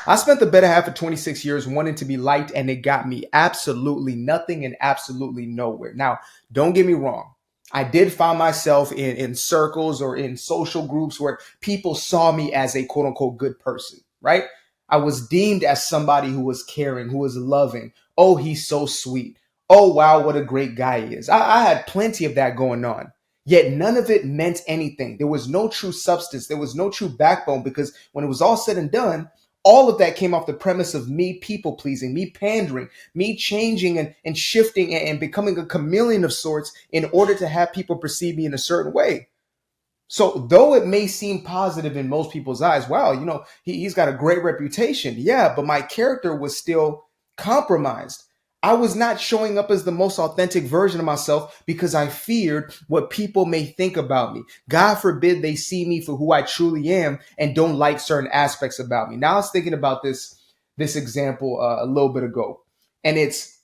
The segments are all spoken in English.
I spent the better half of 26 years wanting to be liked, and it got me absolutely nothing and absolutely nowhere. Now, don't get me wrong. I did find myself in circles or in social groups where people saw me as a quote unquote good person, right? I was deemed as somebody who was caring, who was loving. Oh, he's so sweet. Oh, wow, what a great guy he is. I had plenty of that going on. Yet none of it meant anything. There was no true substance. There was no true backbone because when it was all said and done, all of that came off the premise of me people pleasing, me pandering, me changing and shifting and becoming a chameleon of sorts in order to have people perceive me in a certain way. So though it may seem positive in most people's eyes, wow, he's got a great reputation. Yeah, but my character was still compromised. I was not showing up as the most authentic version of myself because I feared what people may think about me. God forbid they see me for who I truly am and don't like certain aspects about me. Now I was thinking about this example a little bit ago, and it's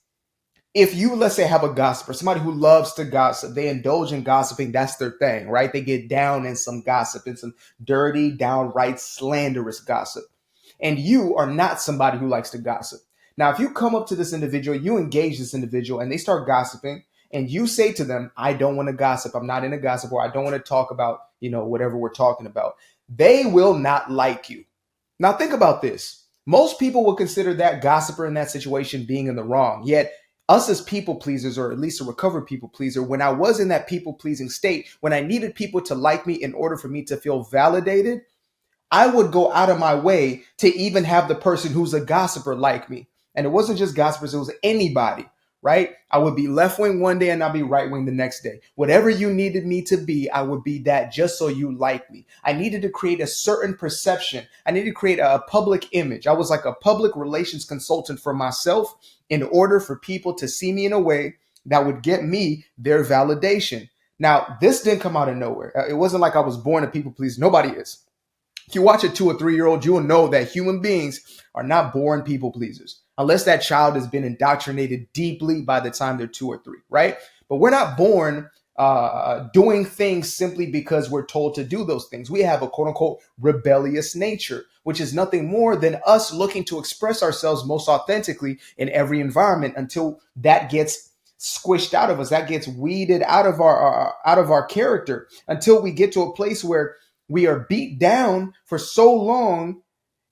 if you, let's say, have a gossiper, somebody who loves to gossip, they indulge in gossiping, that's their thing, right? They get down in some gossip, in some dirty, downright slanderous gossip. And you are not somebody who likes to gossip. Now, if you come up to this individual, you engage this individual, and they start gossiping, and you say to them, I don't want to gossip, I'm not in a gossip, or I don't want to talk about, whatever we're talking about, they will not like you. Now, think about this. Most people will consider that gossiper in that situation being in the wrong. Yet, us as people pleasers, or at least a recovered people pleaser, when I was in that people pleasing state, when I needed people to like me in order for me to feel validated, I would go out of my way to even have the person who's a gossiper like me. And it wasn't just gossipers, it was anybody, right? I would be left wing one day and I'd be right wing the next day. Whatever you needed me to be, I would be that just so you like me. I needed to create a certain perception. I needed to create a public image. I was like a public relations consultant for myself in order for people to see me in a way that would get me their validation. Now, this didn't come out of nowhere. It wasn't like I was born a people pleaser. Nobody is. If you watch a 2 or 3 year old, you will know that human beings are not born people pleasers unless that child has been indoctrinated deeply by the time they're 2 or 3, right? But we're not born doing things simply because we're told to do those things. We have a quote unquote rebellious nature, which is nothing more than us looking to express ourselves most authentically in every environment until that gets squished out of us, that gets weeded out of our character, until we get to a place where we are beat down for so long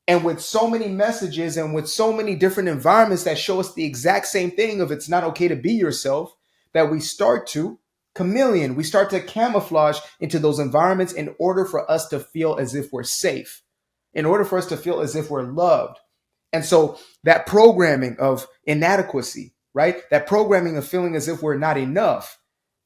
and with so many messages and with so many different environments that show us the exact same thing of it's not okay to be yourself, that we start to chameleon, we start to camouflage into those environments in order for us to feel as if we're safe, in order for us to feel as if we're loved. And so that programming of inadequacy, right? That programming of feeling as if we're not enough,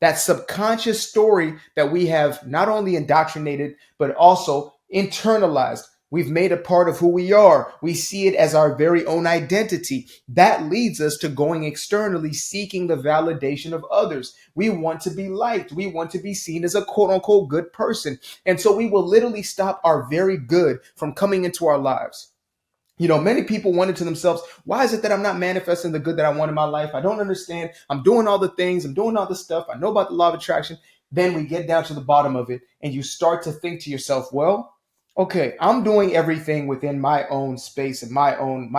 that subconscious story that we have not only indoctrinated, but also internalized. We've made a part of who we are. We see it as our very own identity. That leads us to going externally, seeking the validation of others. We want to be liked. We want to be seen as a quote unquote good person. And so we will literally stop our very good from coming into our lives. Many people wonder to themselves, why is it that I'm not manifesting the good that I want in my life? I don't understand. I'm doing all the things. I'm doing all the stuff. I know about the law of attraction. Then we get down to the bottom of it and you start to think to yourself, well, okay, I'm doing everything within my own space and my own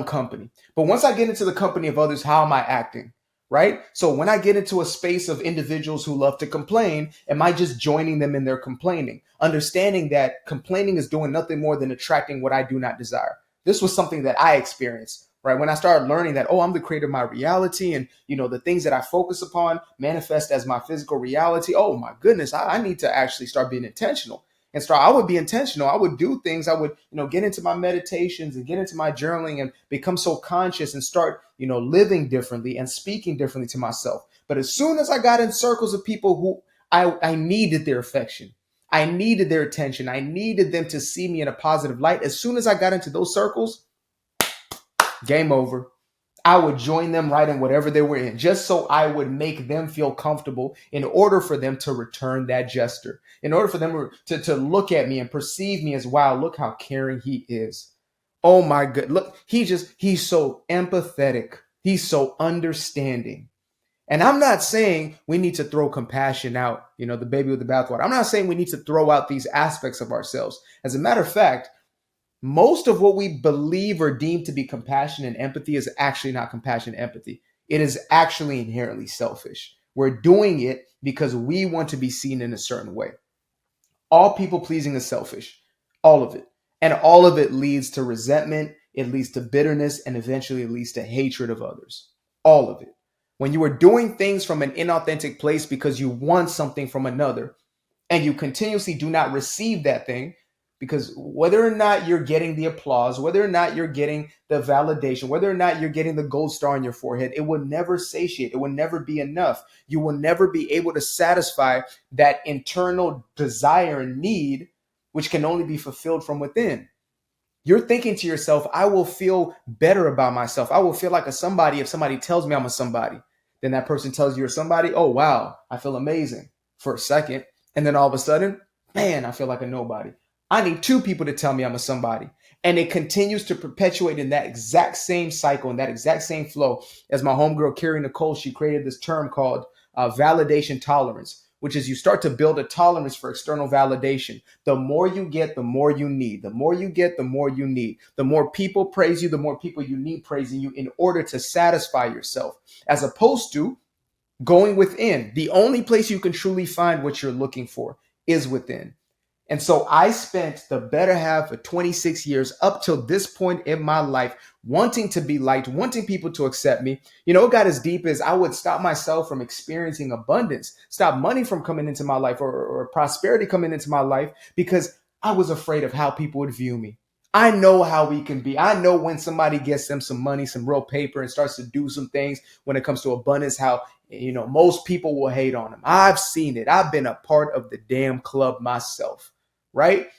company. But once I get into the company of others, how am I acting? Right? So when I get into a space of individuals who love to complain, am I just joining them in their complaining? Understanding that complaining is doing nothing more than attracting what I do not desire. This was something that I experienced, right? When I started learning that, I'm the creator of my reality, and the things that I focus upon manifest as my physical reality. Oh my goodness, I need to actually start being intentional. I would be intentional. I would do things. I would, get into my meditations and get into my journaling and become so conscious and start, living differently and speaking differently to myself. But as soon as I got in circles of people who I needed their affection, I needed their attention, I needed them to see me in a positive light. As soon as I got into those circles, game over. I would join them right in whatever they were in, just so I would make them feel comfortable in order for them to return that gesture, in order for them to look at me and perceive me as, wow, look how caring he is. Oh my God. Look, he's so empathetic. He's so understanding. And I'm not saying we need to throw compassion out, the baby with the bathwater. I'm not saying we need to throw out these aspects of ourselves. As a matter of fact, Most of what we believe or deem to be compassion and empathy is actually not compassion and empathy. It is actually inherently selfish. We're doing it because we want to be seen in a certain way. All people pleasing is selfish, all of it. And all of it leads to resentment, it leads to bitterness, and eventually it leads to hatred of others. All of it. When you are doing things from an inauthentic place because you want something from another, and you continuously do not receive that thing, because whether or not you're getting the applause, whether or not you're getting the validation, whether or not you're getting the gold star on your forehead, it will never satiate. It will never be enough. You will never be able to satisfy that internal desire and need, which can only be fulfilled from within. You're thinking to yourself, I will feel better about myself. I will feel like a somebody if somebody tells me I'm a somebody. Then that person tells you you're somebody. Oh, wow, I feel amazing for a second. And then all of a sudden, man, I feel like a nobody. I need two people to tell me I'm a somebody. And it continues to perpetuate in that exact same cycle, in that exact same flow. As my homegirl, Carrie Nicole, she created this term called validation tolerance, which is you start to build a tolerance for external validation. The more you get, the more you need. The more you get, the more you need. The more people praise you, the more people you need praising you in order to satisfy yourself, as opposed to going within. The only place you can truly find what you're looking for is within. And so I spent the better half of 26 years up till this point in my life wanting to be liked, wanting people to accept me. You know, it got as deep as I would stop myself from experiencing abundance, stop money from coming into my life, or prosperity coming into my life, because I was afraid of how people would view me. I know how we can be. I know when somebody gets them some money, some real paper, and starts to do some things when it comes to abundance, how, you know, most people will hate on them. I've seen it. I've been a part of the damn club myself, right?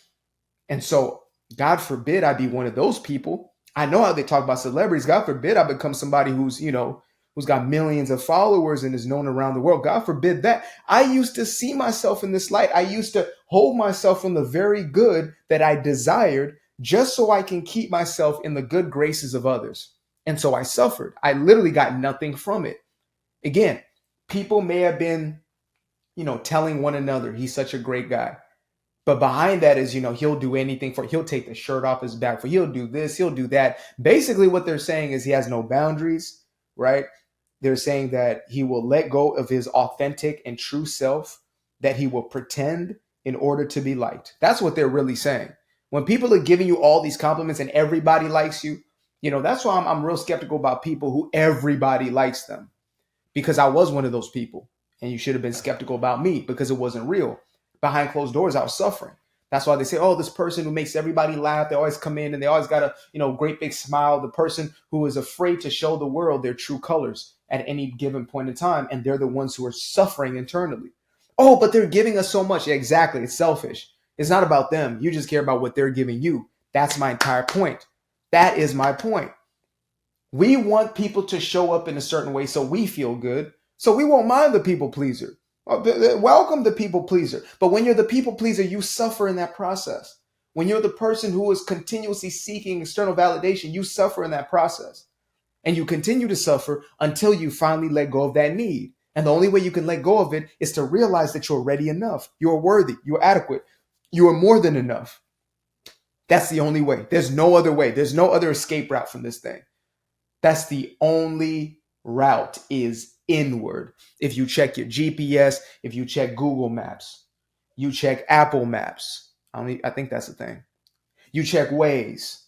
And so, God forbid I be one of those people. I know how they talk about celebrities. God forbid I become somebody who's, you know, who's got millions of followers and is known around the world. God forbid that. I used to see myself in this light. I used to hold myself from the very good that I desired just so I can keep myself in the good graces of others. And so I suffered. I literally got nothing from it. Again, people may have been, you know, telling one another, he's such a great guy. But behind that is, you know, he'll do anything for, he'll take the shirt off his back for, he'll do this, he'll do that. Basically, what they're saying is he has no boundaries, right? They're saying that he will let go of his authentic and true self, that he will pretend in order to be liked. That's what they're really saying. When people are giving you all these compliments and everybody likes you, you know, that's why I'm real skeptical about people who everybody likes them, because I was one of those people. And you should have been skeptical about me because it wasn't real. Behind closed doors, I was suffering. That's why they say, oh, this person who makes everybody laugh, they always come in and they always got a, you know, great big smile. The person who is afraid to show the world their true colors at any given point in time. And they're the ones who are suffering internally. Oh, but they're giving us so much. Yeah, exactly. It's selfish. It's not about them. You just care about what they're giving you. That's my entire point. That is my point. We want people to show up in a certain way so we feel good. So we won't mind the people pleaser. Welcome the people pleaser. But when you're the people pleaser, you suffer in that process. When you're the person who is continuously seeking external validation, you suffer in that process. And you continue to suffer until you finally let go of that need. And the only way you can let go of it is to realize that you're ready enough. You're worthy. You're adequate. You are more than enough. That's the only way. There's no other way. There's no other escape route from this thing. That's the only route, is inward. If you check your GPS, if you check Google Maps, you check Apple Maps. I think that's the thing. You check Waze,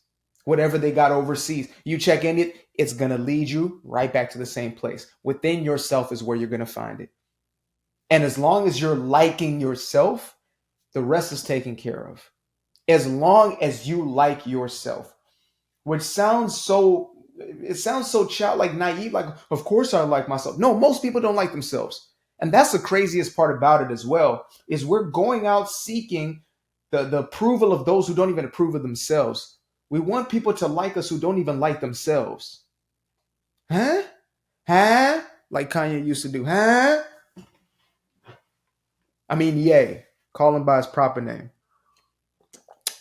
whatever they got overseas. You check in it, it's going to lead you right back to the same place. Within yourself is where you're going to find it. And as long as you're liking yourself, the rest is taken care of. As long as you like yourself, which sounds so, it sounds so childlike, naive, like, of course I like myself. No, most people don't like themselves. And that's the craziest part about it as well, is we're going out seeking the approval of those who don't even approve of themselves. We want people to like us who don't even like themselves. Huh? Huh? Like Kanye used to do. Huh? I mean, yay. Call him by his proper name.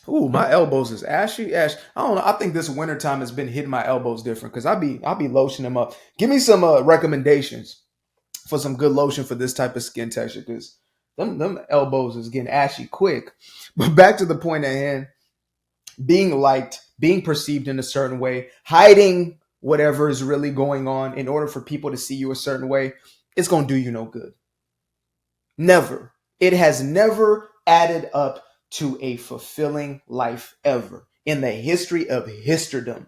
Ooh, my elbows is ashy. Ash. I don't know. I think this wintertime has been hitting my elbows different because I'll be lotioning them up. Give me some recommendations for some good lotion for this type of skin texture, because them elbows is getting ashy quick. But back to the point at hand. being liked, being perceived in a certain way, hiding whatever is really going on in order for people to see you a certain way, it's going to do you no good. Never. It has never added up to a fulfilling life ever in the history of histordom.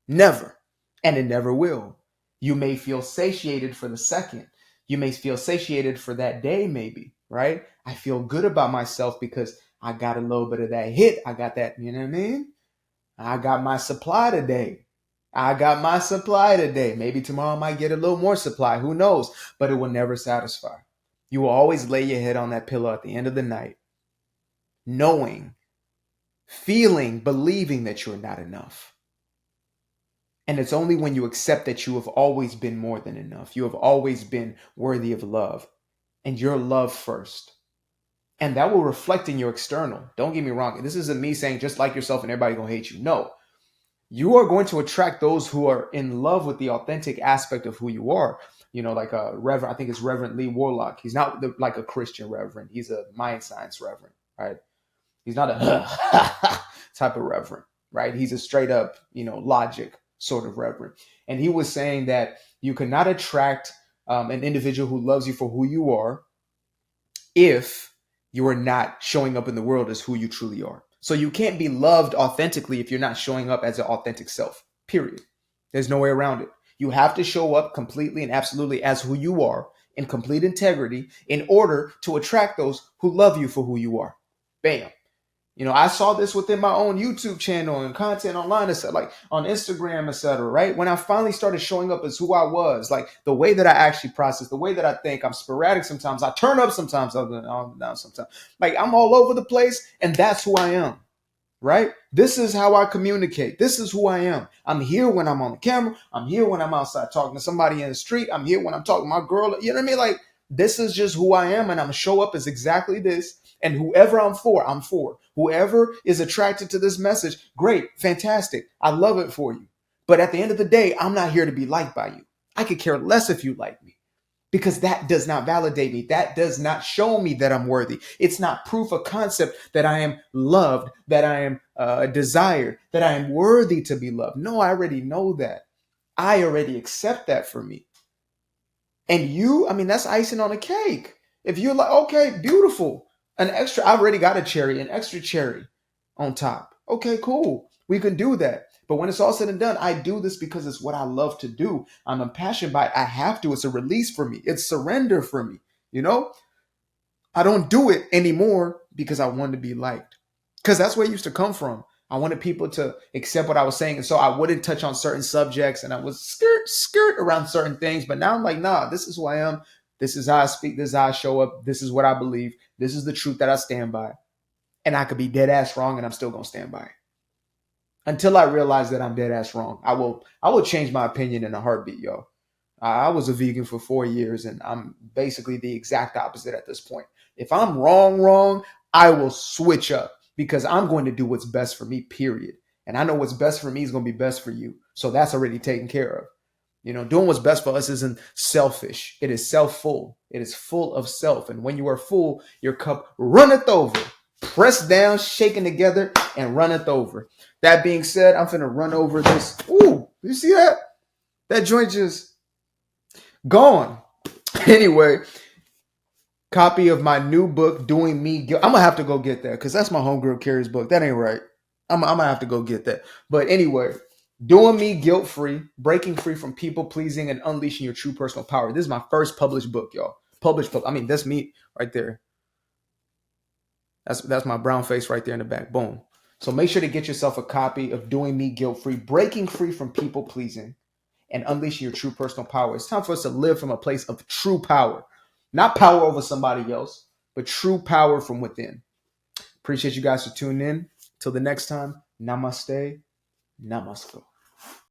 Never. And it never will. You may feel satiated for the second. You may feel satiated for that day, maybe, right? I feel good about myself because I got a little bit of that hit. I got that, you know what I mean? I got my supply today. I got my supply today. Maybe tomorrow I might get a little more supply. Who knows? But it will never satisfy. You will always lay your head on that pillow at the end of the night, knowing, feeling, believing that you're not enough. And it's only when you accept that you have always been more than enough. You have always been worthy of love, and you're love first. And that will reflect in your external. Don't get me wrong. This isn't me saying just like yourself and everybody gonna hate you. No. You are going to attract those who are in love with the authentic aspect of who you are. You know, like a Reverend, I think it's Reverend Lee Warlock. He's not like a Christian reverend. He's a mind science reverend, right? He's not a type of reverend, right? He's a straight up, logic sort of reverend. And he was saying that you cannot attract an individual who loves you for who you are if you are not showing up in the world as who you truly are. So you can't be loved authentically if you're not showing up as an authentic self, period. There's no way around it. You have to show up completely and absolutely as who you are in complete integrity in order to attract those who love you for who you are. Bam. I saw this within my own YouTube channel and content online, like on Instagram, etc. Right? When I finally started showing up as who I was, like the way that I actually process, the way that I think, I'm sporadic sometimes. I turn up sometimes, I'm down sometimes. Like I'm all over the place, and that's who I am. Right? This is how I communicate. This is who I am. I'm here when I'm on the camera. I'm here when I'm outside talking to somebody in the street. I'm here when I'm talking to my girl. You know what I mean? Like this is just who I am, and I'm gonna show up as exactly this. And whoever I'm for, I'm for. Whoever is attracted to this message, great, fantastic. I love it for you. But at the end of the day, I'm not here to be liked by you. I could care less if you like me because that does not validate me. That does not show me that I'm worthy. It's not proof of concept that I am loved, that I am desired, that I am worthy to be loved. No, I already know that. I already accept that for me. And you, that's icing on a cake. If you're like, okay, beautiful. I've already got a cherry, an extra cherry on top. Okay, cool. We can do that. But when it's all said and done, I do this because it's what I love to do. I'm impassioned by it. I have to. It's a release for me. It's surrender for me. I don't do it anymore because I want to be liked. Because that's where it used to come from. I wanted people to accept what I was saying. And so I wouldn't touch on certain subjects and I was skirt around certain things. But now I'm like, nah, this is who I am. This is how I speak. This is how I show up. This is what I believe. This is the truth that I stand by. And I could be dead ass wrong and I'm still going to stand by it. Until I realize that I'm dead ass wrong. I will change my opinion in a heartbeat, yo. I was a vegan for 4 years and I'm basically the exact opposite at this point. If I'm wrong, I will switch up because I'm going to do what's best for me, period. And I know what's best for me is going to be best for you. So that's already taken care of. Doing what's best for us isn't selfish. It is self-full. It is full of self. And when you are full, your cup runneth over. Pressed down, shaken together, and runneth over. That being said, I'm finna run over this. Ooh, you see that? That joint just gone. Anyway, copy of my new book, Doing Me Guilt. I'm gonna have to go get that because that's my homegirl Carrie's book. That ain't right. I'm gonna have to go get that. But anyway, Doing Me Guilt-Free, breaking free from people pleasing and unleashing your true personal power. This is my first published book, y'all. Published book. That's me right there. That's my brown face right there in the back. Boom. So make sure to get yourself a copy of Doing Me Guilt-Free, breaking free from people pleasing and unleashing your true personal power. It's time for us to live from a place of true power. Not power over somebody else, but true power from within. Appreciate you guys for tuning in. Till the next time, namaste, namaste.